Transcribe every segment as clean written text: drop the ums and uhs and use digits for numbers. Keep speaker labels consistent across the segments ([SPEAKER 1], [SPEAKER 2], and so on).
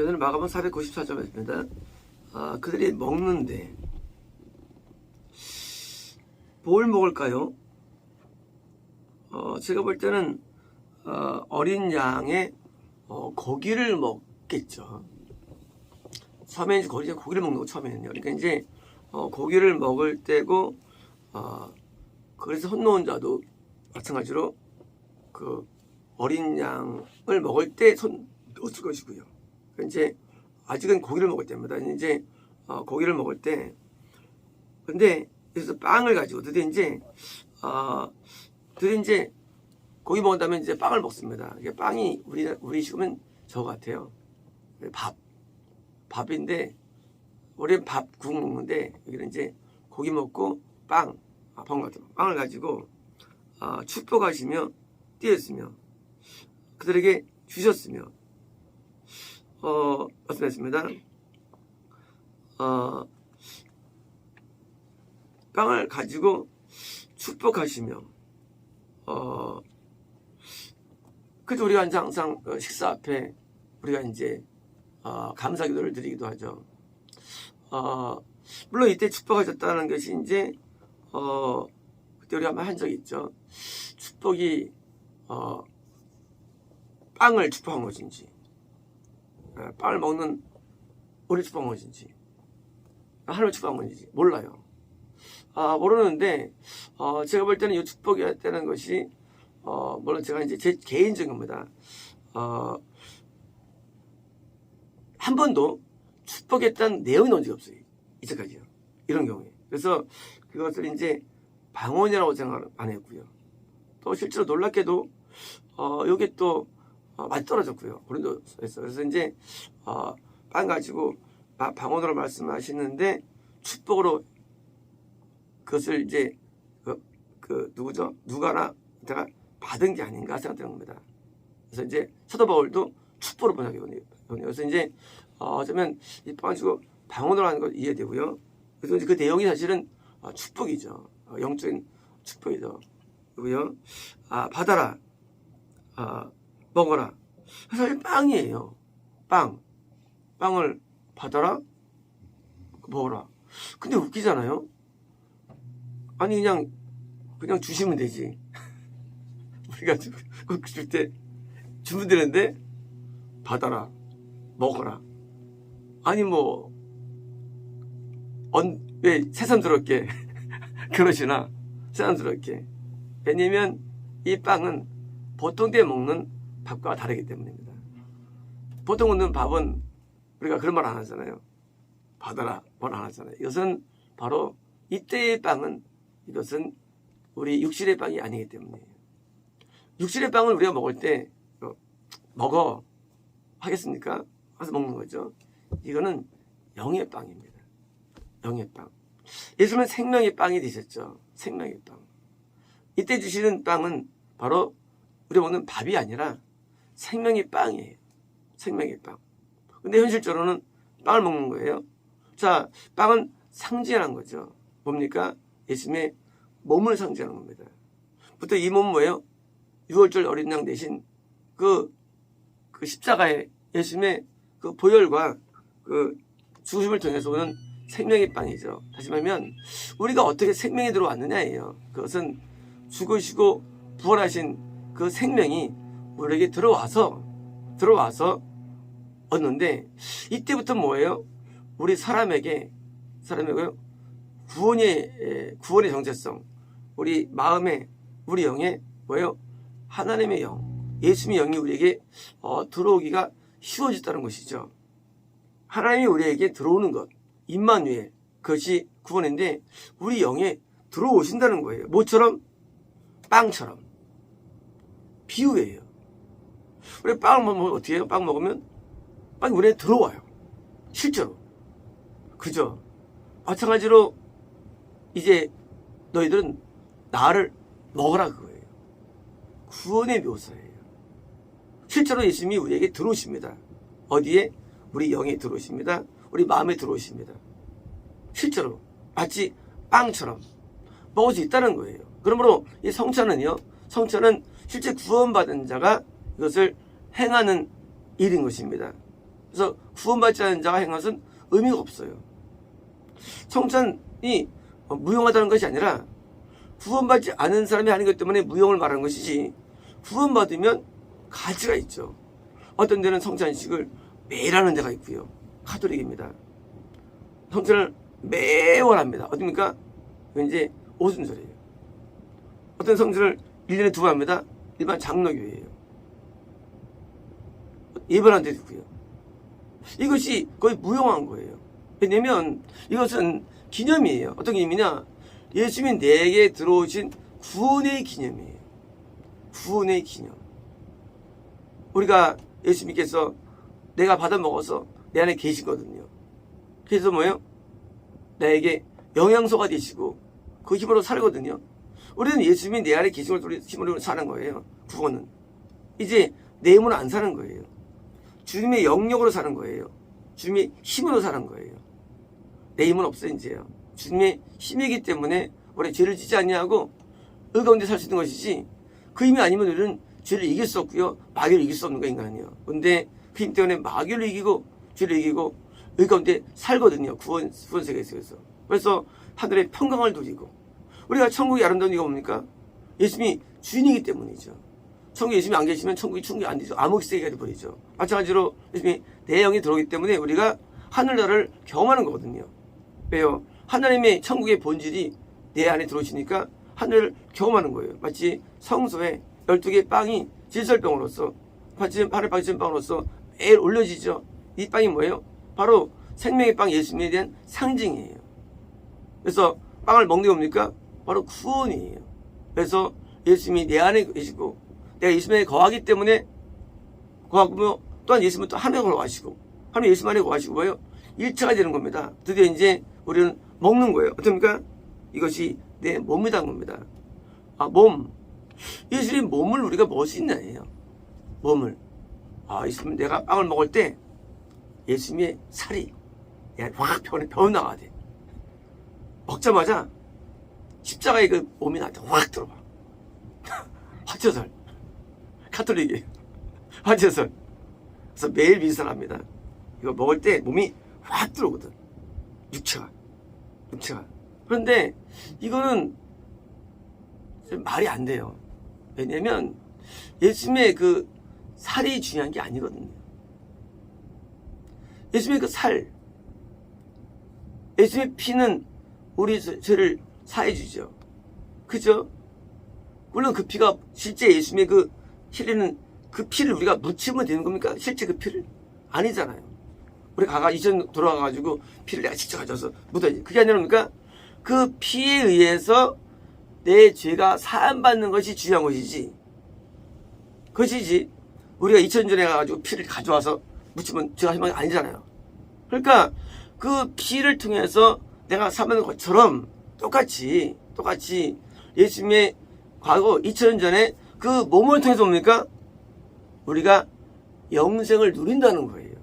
[SPEAKER 1] 오늘 마가복음 494점입니다. 그들이 먹는데 뭘 먹을까요? 제가 볼 때는 어린 양의 고기를 먹겠죠. 처음에 이제 고기를 먹는 거 처음에는요. 그러니까 이제 고기를 먹을 때고 그래서 혼놓은 자도 마찬가지로 그 어린 양을 먹을 때 손 놓을 것이고요. 이제 아직은 고기를 먹을 때입니다. 이제 고기를 먹을 때 근데 그래서 빵을 가지고 드디어 이제 고기 먹은 다음에 이제 빵을 먹습니다. 이게 빵이 우리 식으면 저거 같아요. 밥인데 우리는 국 먹는데 여기는 이제 고기 먹고 빵 같은 빵을 가지고 축복하시며 띄었으며 그들에게 주셨으며 말씀했습니다. 빵을 가지고 축복하시며 그래서 우리가 항상 식사 앞에 우리가 이제 감사기도를 드리기도 하죠. 물론 이때 축복하셨다는 것이 이제 그때 우리가 한번 한 적이 있죠. 축복이 빵을 축복한 것인지 빵을 먹는 우리 축복한 것인지 하나님을 축복한 것인지 몰라요. 모르는데 제가 볼 때는 이 축복이었다는 것이 물론 제가 이제 제 개인적인 겁니다. 한 번도 축복했다는 내용이 나온 적이 없어요. 이제까지요. 이런 경우에. 그래서 그것을 이제 방언이라고 생각을 안 했고요. 또 실제로 놀랍게도 이게 또 많이 떨어졌고요. 고린도에서. 그래서 이제 빵 가지고 방언으로 말씀하시는데 축복으로 그것을 이제 누구죠? 누가나 제가 받은 게 아닌가 생각되는 겁니다. 그래서 이제 사도 바울도 축복으로 번역했거든요. 그래서 이제 어쩌면 이 빵 가지고 방언으로 하는 것 이해되고요. 그래서 이제 그 내용이 사실은 축복이죠. 영적인 축복이죠. 그리고요. 받아라. 먹어라. 사실 빵이에요. 빵을 받아라. 먹어라. 근데 웃기잖아요. 아니 그냥 주시면 되지. 우리가 꼭 줄 때 주면 되는데 받아라. 먹어라. 아니 왜 새삼스럽게 그러시나 새삼스럽게. 왜냐면 이 빵은 보통 때 먹는 밥과 다르기 때문입니다. 보통 먹는 밥은 우리가 그런 말 안 하잖아요. 받아라 말 안 하잖아요. 이것은 바로 이때의 빵은 이것은 우리 육신의 빵이 아니기 때문이에요. 육신의 빵을 우리가 먹을 때 먹어 하겠습니까? 해서 먹는 거죠. 이거는 영의 빵입니다. 영의 빵. 예수님은 생명의 빵이 되셨죠. 생명의 빵. 이때 주시는 빵은 바로 우리가 먹는 밥이 아니라 생명의 빵이에요. 생명의 빵. 근데 현실적으로는 빵을 먹는 거예요. 자, 빵은 상징하는 거죠. 뭡니까? 예수님의 몸을 상징하는 겁니다. 부터 이 몸 뭐예요? 6월절 어린 양 대신 그 십자가에 예수님의 그 보혈과 그 죽으심을 통해서 오는 생명의 빵이죠. 다시 말하면 우리가 어떻게 생명이 들어왔느냐예요. 그것은 죽으시고 부활하신 그 생명이 우리에게 들어와서 얻는데 이때부터 뭐예요? 우리 사람에게 구원의 정체성, 우리 마음에 우리 영에 뭐예요? 하나님의 영, 예수님의 영이 우리에게 들어오기가 쉬워졌다는 것이죠. 하나님이 우리에게 들어오는 것, 임마누엘, 그것이 구원인데 우리 영에 들어오신다는 거예요. 뭐처럼? 빵처럼. 비유예요. 우리 빵을 먹으면 어떻게 해요? 빵 먹으면 빵이 우리에 들어와요. 실제로. 그죠? 마찬가지로 이제 너희들은 나를 먹으라 그거예요. 구원의 묘사예요. 실제로 예수님이 우리에게 들어오십니다. 어디에? 우리 영에 들어오십니다. 우리 마음에 들어오십니다. 실제로 마치 빵처럼 먹을 수 있다는 거예요. 그러므로 이 성찬은요, 실제 구원받은 자가 이것을 행하는 일인 것입니다. 그래서 구원받지 않은 자가 행한 것은 의미가 없어요. 성찬이 무용하다는 것이 아니라 구원받지 않은 사람이 하는 것 때문에 무용을 말하는 것이지, 구원받으면 가치가 있죠. 어떤 데는 성찬식을 매일 하는 데가 있고요. 가톨릭입니다. 성찬을 매월 합니다. 어딥니까? 이제 오순절이에요. 어떤 성찬을 1년에 2번 합니다. 일반 장로교회예요. 예배하는 데도 있고요. 이것이 거의 무용한 거예요. 왜냐면 이것은 기념이에요. 어떤 기념이냐? 예수님이 내게 들어오신 구원의 기념이에요. 구원의 기념. 우리가 예수님께서 내가 받아 먹어서 내 안에 계시거든요. 그래서 뭐예요? 나에게 영양소가 되시고 그 힘으로 살거든요. 우리는 예수님이 내 안에 계신 걸 힘으로 사는 거예요. 구원은. 이제 내 힘으로 안 사는 거예요. 주님의 영역으로 사는 거예요. 주님의 힘으로 사는 거예요. 내 힘은 없어 이제요. 주님의 힘이기 때문에 우리 죄를 짓지 아니하고 의 가운데 살 수 있는 것이지, 그 힘이 아니면 우리는 죄를 이길 수 없고요, 마귀를 이길 수 없는 거 인간이요. 근데 그 힘 때문에 마귀를 이기고 죄를 이기고 의 가운데 살거든요. 구원 세계에서. 그래서 하늘의 평강을 누리고, 우리가 천국이 아름다운 이유가 뭡니까? 예수님이 주인이기 때문이죠. 천국에 예수님이 안 계시면 천국이 충분히 안 되죠. 암흑 세계가 되어버리죠. 마찬가지로 예수님이 내 영이 들어오기 때문에 우리가 하늘나라를 경험하는 거거든요. 왜요? 하나님의 천국의 본질이 내 안에 들어오시니까 하늘을 경험하는 거예요. 마치 성소에 12개의 빵이 질설병으로서, 하늘 박질빵으로서 매일 올려지죠. 이 빵이 뭐예요? 바로 생명의 빵 예수님에 대한 상징이에요. 그래서 빵을 먹는 게 뭡니까? 바로 구원이에요. 그래서 예수님이 내 안에 계시고 내가 예수님에 거하기 때문에 거하고, 또한 예수님은 또 하늘에 거하시고, 하늘 예수님 안에 거하시고 뭐예요? 일체가 되는 겁니다. 드디어 이제 우리는 먹는 거예요. 어떻습니까? 이것이 내 몸이라는 겁니다. 몸. 예수님의 몸을 우리가 먹을 수 있나요? 몸을. 예수님, 내가 빵을 먹을 때 예수님의 살이 확 병원 나가야 돼. 먹자마자 십자가의 그 몸이 나한테 확 들어와. 화채설. 가톨릭이에요. 화채설. 그래서 매일 미사합니다. 이거 먹을 때 몸이 확 들어오거든. 육체가. 그런데 이거는 말이 안 돼요. 왜냐면 예수님의 그 살이 중요한 게 아니거든요. 예수님의 그 살, 예수님의 피는 우리 죄를 사해주죠. 그죠? 물론 그 피가 실제 예수님의 그 흘리는 그 피를 우리가 묻히면 되는 겁니까? 실제 그 피를? 아니잖아요. 우리 이전 돌아가가지고 피를 내가 직접 가져와서 묻어야지. 그게 아니라 뭡니까? 그 피에 의해서 내 죄가 사함받는 것이 중요한 것이지. 그것이지. 우리가 2000년 전에 가가지고 피를 가져와서 묻히면 죄가 희망이 아니잖아요. 그러니까 그 피를 통해서 내가 사는 것처럼 똑같이 예수님의 과거 2000년 전에 그 몸을 통해서 뭡니까? 우리가 영생을 누린다는 거예요.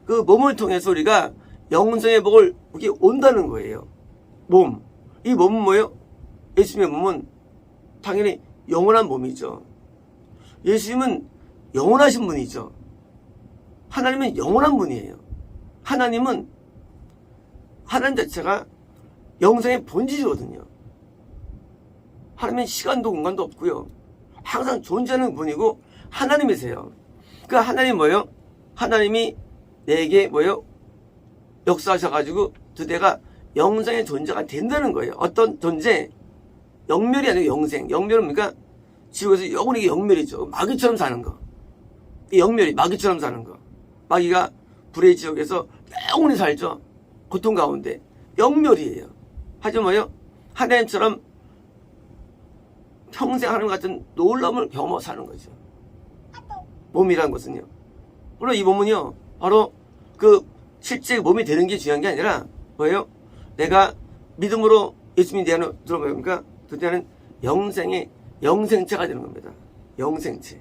[SPEAKER 1] 그 몸을 통해서 우리가 영생의 복을 이렇게 온다는 거예요. 몸. 이 몸은 뭐예요? 예수님의 몸은 당연히 영원한 몸이죠. 예수님은 영원하신 분이죠. 하나님은 영원한 분이에요. 하나님 자체가 영생의 본질이거든요. 하나님은 시간도 공간도 없고요. 항상 존재하는 분이고 하나님이세요. 그 하나님이 뭐예요? 하나님이 내게 뭐예요? 역사하셔가지고 그대가 영생의 존재가 된다는 거예요. 어떤 존재? 영멸이 아니고 영생. 영멸은 뭡니까? 지옥에서 영원히 영멸이죠. 마귀처럼 사는 거. 이 영멸이 마귀처럼 사는 거. 마귀가 불의 지옥에서 영원히 살죠. 고통 가운데. 영멸이에요. 하지만 뭐예요? 하나님처럼 평생 하나님 같은 놀라움을 경험하고 사는 거죠. 몸이라는 것은요. 물론 이 몸은요, 바로 그 실제 몸이 되는 게 중요한 게 아니라 뭐예요? 내가 믿음으로 예수님이 내 안에 들어보니까 그때는 영생체가 되는 겁니다. 영생체.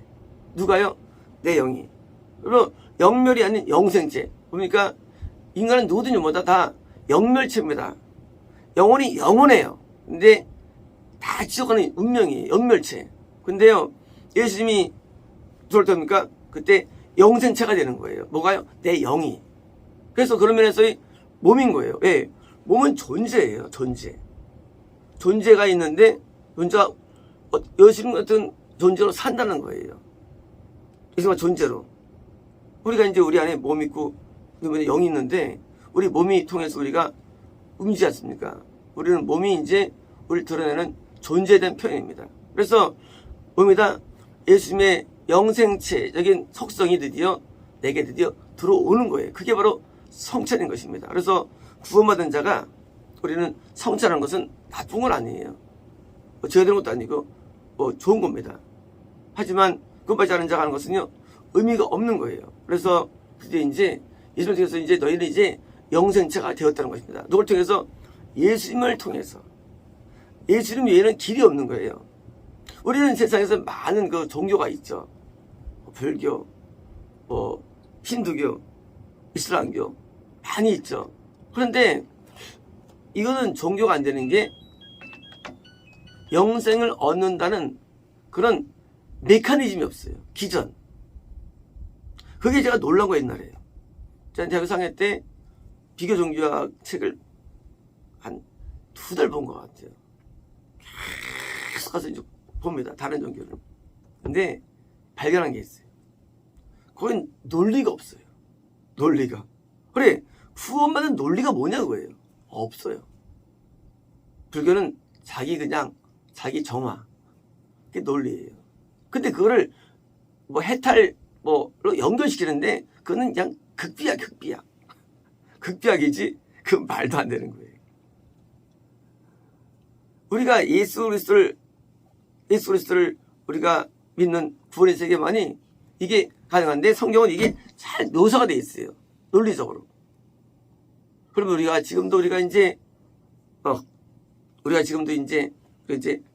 [SPEAKER 1] 누가요? 내 영이. 그리고 영멸이 아닌 영생체. 뭡니까? 인간은 누구든지 뭐다 다 영멸체입니다. 영혼이 영원해요. 근데 다 지속하는 운명이에요. 영멸체. 근데요, 예수님이 들어올 때입니까? 그때 영생체가 되는 거예요. 뭐가요? 내 영이. 그래서 그런 면에서 몸인 거예요. 예. 몸은 존재예요. 존재. 존재가 있는데 존재가 여신 같은 존재로 산다는 거예요. 이 존재로. 우리가 이제 우리 안에 몸 있고 영이 있는데 우리 몸이 통해서 우리가 움직이지 않습니까? 우리는 몸이 이제 우리를 드러내는 존재에 대한 표현입니다. 그래서 몸이다 예수님의 영생체적인 속성이 드디어 내게 드디어 들어오는 거예요. 그게 바로 성찬인 것입니다. 그래서 구원받은 자가 우리는 성찬하는 것은 나쁜 건 아니에요. 죄가 되는 것도 아니고 좋은 겁니다. 하지만 구원받지 않은 자가 하는 것은요 의미가 없는 거예요. 그래서 드디어 이제 예수님을 통해서 이제 너희는 이제 영생체가 되었다는 것입니다. 누굴 통해서? 예수님을 통해서. 예수님 외에는 길이 없는 거예요. 우리는 세상에서 많은 그 종교가 있죠. 불교, 힌두교, 이슬람교 많이 있죠. 그런데 이거는 종교가 안 되는 게 영생을 얻는다는 그런 메커니즘이 없어요. 기전. 그게 제가 놀란 거예요, 옛날에. 제가 대학교 4학년 때 비교 종교학 책을 한 2달 본 것 같아요. 계속 가서 이제 봅니다. 다른 종교를. 근데 발견한 게 있어요. 거긴 논리가 없어요. 논리가. 그래, 구원받는 논리가 뭐냐고요. 없어요. 불교는 자기 정화. 그게 논리예요. 근데 그거를 해탈로 연결시키는데 그거는 그냥 극비약. 극비약이지 그 말도 안 되는 거예요. 우리가 예수 그리스도를 우리가 믿는 구원의 세계만이 이게 가능한데 성경은 이게 잘 묘사가 돼 있어요. 논리적으로. 그러면 우리가 지금도 이제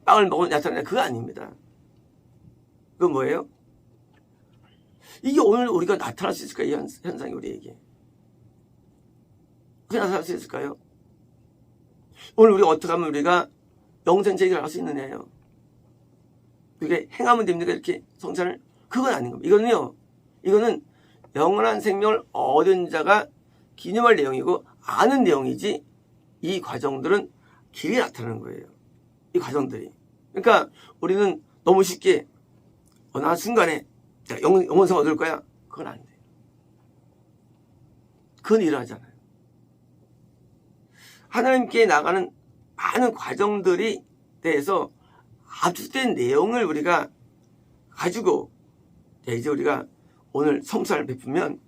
[SPEAKER 1] 빵을 먹으면 나타나냐? 그거 아닙니다. 그건 뭐예요? 이게 오늘 우리가 나타날 수 있을까요? 이 현상이 우리에게. 어떻게 나타날 수 있을까요? 오늘 우리가 어떻게 하면 우리가 영생체 해결할 수 있느냐요? 그게 행하면 됩니까? 이렇게 성찬을? 그건 아닌 겁니다. 이거는 영원한 생명을 얻은 자가 기념할 내용이고 아는 내용이지 이 과정들은 길이 나타나는 거예요. 이 과정들이. 그러니까 우리는 너무 쉽게 어느 순간에 영원성 얻을 거야? 그건 안 돼요. 그건 일어나잖아요. 하나님께 나가는 많은 과정들이 대해서 압축된 내용을 우리가 가지고 이제 우리가 오늘 성찬을 베푸면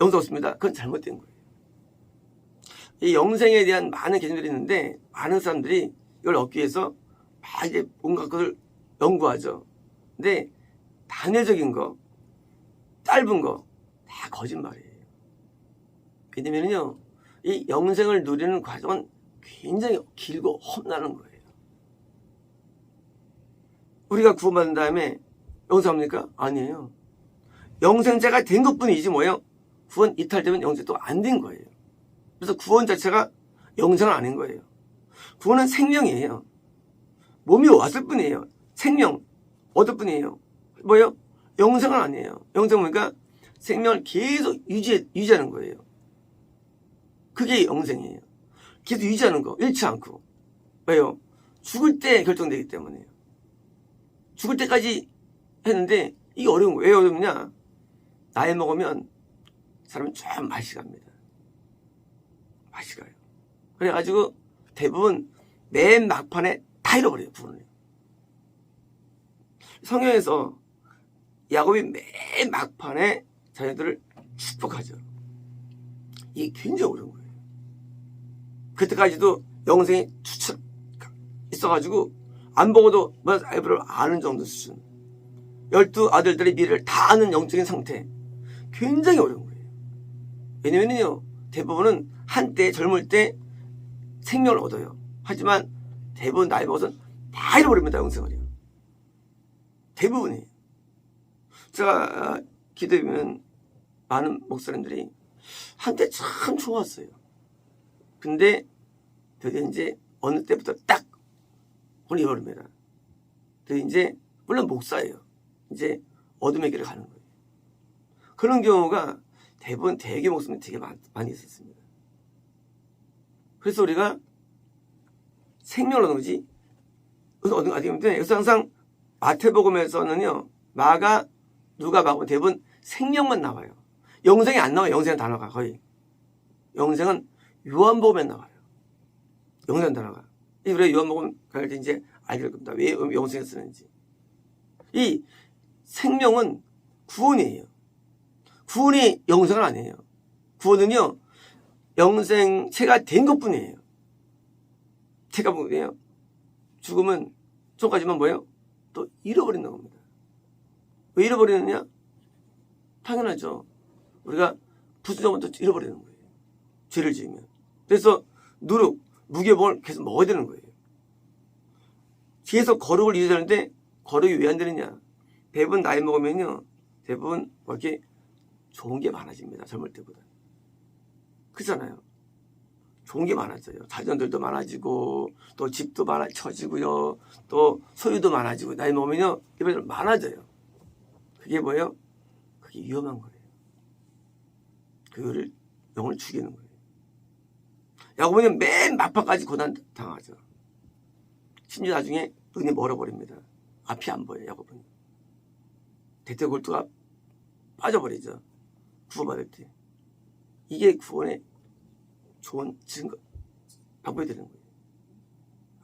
[SPEAKER 1] 영생 얻습니다. 그건 잘못된 거예요. 이 영생에 대한 많은 개념들이 있는데 많은 사람들이 이걸 얻기 위해서 막 이제 온갖 것을 연구하죠. 근데 단회적인 거, 짧은 거 다 거짓말이에요. 왜냐면요, 이 영생을 누리는 과정은 굉장히 길고 험난한 거예요. 우리가 구원받은 다음에 영생합니까? 아니에요. 영생자가 된 것뿐이지 뭐예요? 구원 이탈되면 영생 또 안 된 거예요. 그래서 구원 자체가 영생은 아닌 거예요. 구원은 생명이에요. 몸이 왔을 뿐이에요. 생명 얻을 뿐이에요. 뭐예요? 영생은 아니에요. 영생은 뭐니까 생명을 계속 유지하는 거예요. 그게 영생이에요. 계속 유지하는 거, 잃지 않고. 왜요? 죽을 때 결정되기 때문에요. 죽을 때까지 했는데 이게 어려운 거예요. 왜 어렵냐? 나이 먹으면 사람은 좀 맛이 갑니다. 맛이 가요. 그래가지고 대부분 맨 막판에 다 잃어버려요. 부분을. 성경에서 야곱이 맨 막판에 자녀들을 축복하죠. 이게 굉장히 어려운 거예요. 그때까지도 영생이 추측 있어가지고 안 보고도 아이브를 아는 정도 수준. 12아들들의 미래를 다 아는 영적인 상태. 굉장히 어려운 거예요. 왜냐면요, 대부분은 한때 젊을 때 생명을 얻어요. 하지만 대부분 나이 먹어서는 다 잃어버립니다. 영생을요. 대부분이. 제가 기도하면 많은 목사님들이 한때 참 좋았어요. 근데 드디어 이제 어느 때부터 딱 혼이 잃어버립니다. 드디어 이제 물론 목사예요. 이제 어둠의 길을 가는 거예요. 그런 경우가 대부분 대개 목숨이 되게 많이 있었습니다. 그래서 우리가 생명을 얻는 거지. 어디 보면 그래서 항상 마태복음에서는요, 마가, 누가 보면 대부분 생명만 나와요. 영생이 안 나와요. 영생 단어가 거의. 영생은 요한복음에 나와요. 영생 단어가. 우리가 요한복음 갈 때 이제 알게 될 겁니다. 왜 영생을 쓰는지. 이 생명은 구원이에요. 구원이 영생은 아니에요. 구원은요, 영생체가 된 것뿐이에요. 체가 뭐예요? 죽음은 좀까지만 뭐예요? 또 잃어버리는 겁니다. 왜 잃어버리느냐? 당연하죠. 우리가 부수적으로 또 잃어버리는 거예요. 죄를 지으면. 그래서 누룩, 무교복을 계속 먹어야 되는 거예요. 계속 거룩을 이어야 되는데 거룩이 왜 안 되느냐? 대부분 나이 먹으면요, 대부분 뭐 이렇게 좋은 게 많아집니다. 젊을 때보다. 그렇잖아요. 좋은 게 많아져요. 자전들도 많아지고, 또 집도 많아져지고요, 또 소유도 많아지고, 나이 먹으면요, 이번에 많아져요. 그게 뭐예요? 그게 위험한 거예요. 그거를 영을 죽이는 거예요. 야곱은 맨 막판까지 고난 당하죠. 심지어 나중에 눈이 멀어버립니다. 앞이 안 보여요, 야곱은. 대퇴골두가 빠져버리죠. 구원받을 때. 이게 구원의 좋은 증거, 방법이 되는 거예요.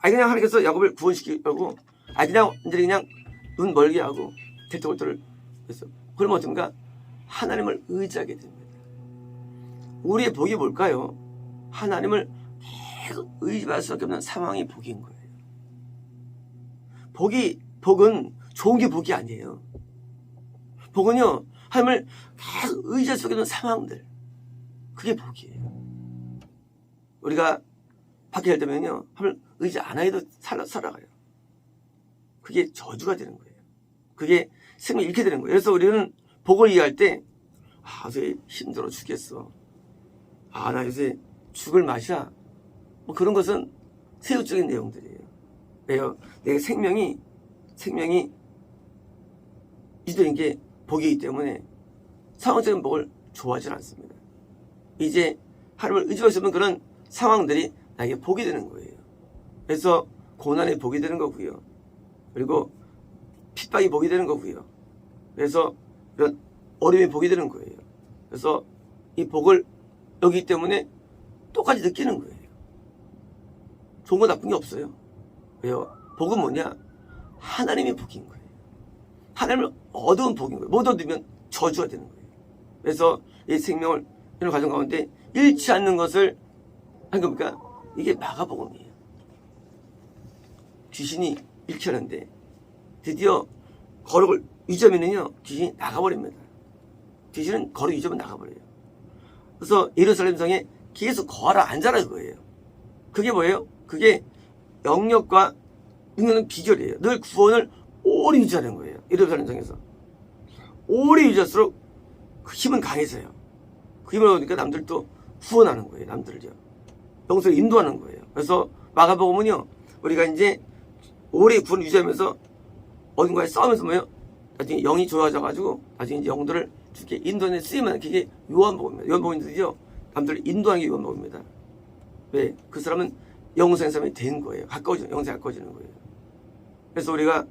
[SPEAKER 1] 그냥 하나님께서 야곱을 구원시키려고, 그냥 완전히 그냥 눈 멀게 하고, 대퇴골두를 했어. 그러면 어떤가? 하나님을 의지하게 됩니다. 우리의 복이 뭘까요? 하나님을 계속 의지할 수밖에 없는 상황이 복인 거예요. 복은 좋은 게 복이 아니에요. 복은요, 하나님을 계속 의지할 수밖에 없는 상황들. 그게 복이에요. 우리가 밖에 할 때면요, 하나님을 의지 안 해도 살아가요. 그게 저주가 되는 거예요. 그게 생명을 잃게 되는 거예요. 그래서 우리는 복을 이해할 때, 요새 힘들어 죽겠어. 나 요새 죽을 맛이야. 뭐 그런 것은 세속적인 내용들이에요. 왜요? 내 생명이 유지되는 게 복이기 때문에 상황적인 복을 좋아하지 않습니다. 이제 하나님을 의지할 수 없는 그런 상황들이 나에게 복이 되는 거예요. 그래서 고난이 복이 되는 거고요. 그리고 핍박이 복이 되는 거고요. 그래서 이런 어려움이 복이 되는 거예요. 그래서 이 복을 여기 때문에 똑같이 느끼는 거예요. 좋은 거 나쁜 게 없어요. 왜요? 복은 뭐냐? 하나님의 복인 거예요. 하나님을 얻은 복인 거예요. 못 얻으면 저주가 되는 거예요. 그래서 이 생명을 이런 과정 가운데 잃지 않는 것을 한 겁니까? 이게 마가복음이에요. 귀신이 잃게 하는데 드디어 거룩을 유지하면요, 귀신이 나가버립니다. 귀신은 거룩 유지하면 나가버려요. 그래서 예루살렘 성에 계속 거하라 앉아라 그거예요. 그게 뭐예요? 그게 영역과 능력의 비결이에요. 늘 구원을 오래 유지하는 거예요. 예루살렘 성에서 오래 유지할수록 그 힘은 강해져요. 그 힘을 얻으니까 남들도 구원하는 거예요. 남들을요. 영성을 인도하는 거예요. 그래서 마가복음은요, 우리가 이제 오래 구원을 유지하면서 어딘가에 싸우면서 뭐예요? 나중에 영이 좋아져가지고 나중에 이제 영들을 이렇게 인도하는 쓰임하는 그게 요한복음입니다. 요한복음인데요, 남들을 인도하는 게 요한복음입니다. 왜? 그 사람은 영생의 사람이 된 거예요. 영생에 가까워지는 거예요. 그래서 우리가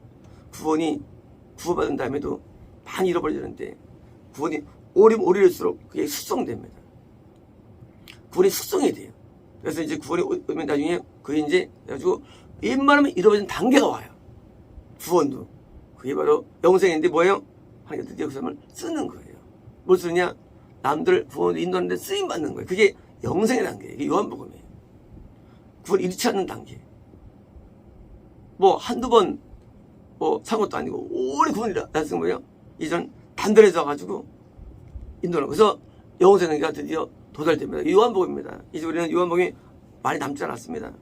[SPEAKER 1] 구원받은 다음에도 많이 잃어버리는데 구원이 오래될수록 그게 숙성됩니다. 구원이 숙성이 돼요. 그래서 이제 구원이 오면 나중에 그게 이제 그래가지고 웬만하면 잃어버리는 단계가 와요. 구원도. 그게 바로 영생인데 뭐예요? 하나님께서 드디어 그 사람을 쓰는 거예요. 뭘 쓰느냐? 남들을 구원을 인도하는 데 쓰임받는 거예요. 그게 영생의 단계예요. 이게 요한복음이에요. 구원 잃지 않는 단계. 뭐 한두 번 산 것도 아니고 오래 구원이 났은 거예요. 이전 단단해져가지고 인도하는 거예요. 그래서 영생의 단계가 드디어 도달됩니다. 요한복음입니다. 이제 우리는 요한복음이 많이 남지 않았습니다.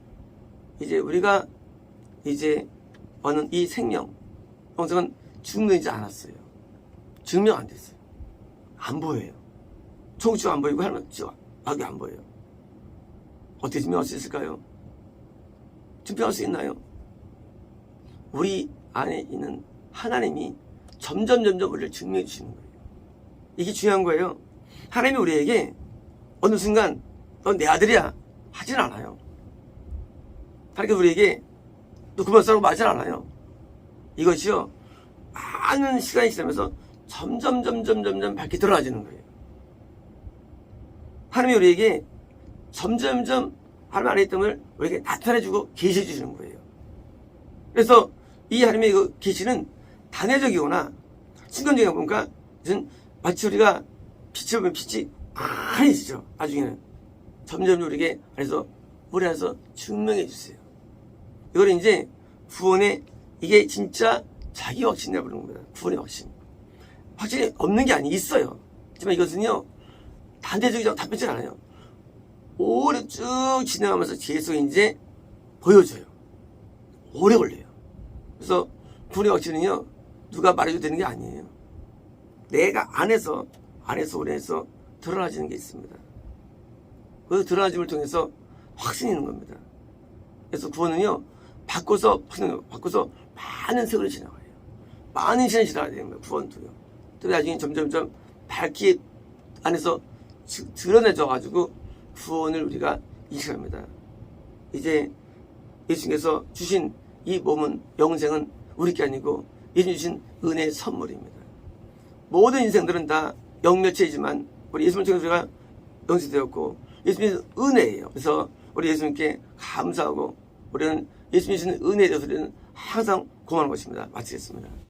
[SPEAKER 1] 이제 우리가 이제 얻는 이 생명, 영생은 증명되지 않았어요. 증명 안 됐어요. 안 보여요. 총치가 안 보이고 하나님 악이 안 보여요. 어떻게 증명할 수 있을까요? 증명할 수 있나요? 우리 안에 있는 하나님이 점점 우리를 증명해 주시는 거예요. 이게 중요한 거예요. 하나님이 우리에게 어느 순간 넌 내 아들이야 하진 않아요. 하나님께서 우리에게 너 그만 싸라고 말하진 않아요. 이것이요, 많은 시간이 지나면서 점점 밝게 드러나지는 거예요. 하나님이 우리에게 점점 하나님 안에 있던 걸 우리에게 나타내주고 계시해 주시는 거예요. 그래서 이 하나님의 그 계시는 단회적이거나 순간적이다 보니까 마치 우리가 빛을 보면 빛이 많이 있죠. 나중에는 점점 우리에게 우리 안에서 증명해 주세요. 이걸 이제 구원의 이게 진짜 자기 확신이라고 부르는 겁니다. 구원의 확신. 확신이 없는 게 아니 있어요. 하지만 이것은요, 단대적이지 답변치 않아요. 오래 쭉 진행하면서 계속 이제 보여줘요. 오래 걸려요. 그래서 구원의 확신은요, 누가 말해줘도 되는 게 아니에요. 내가 안에서 우리 안에서 드러나지는 게 있습니다. 그 드러나짐을 통해서 확신이 있는 겁니다. 그래서 구원은요, 바꿔서 많은 세월이 지나가요. 많은 시간이 지나가야 되는 거예요. 구원도요. 또 나중에 점점 밝게 안에서 드러내져가지고 구원을 우리가 인식합니다. 이제 예수님께서 주신 이 몸은, 영생은 우리 게 아니고 예수님 주신 은혜의 선물입니다. 모든 인생들은 다 영몇체이지만 우리 예수님을 통해서 우리가 영생되었고 예수님의 은혜예요. 그래서 우리 예수님께 감사하고 우리는 예수님 주신 은혜에 대해서 우리는 항상 고마운 것입니다. 마치겠습니다.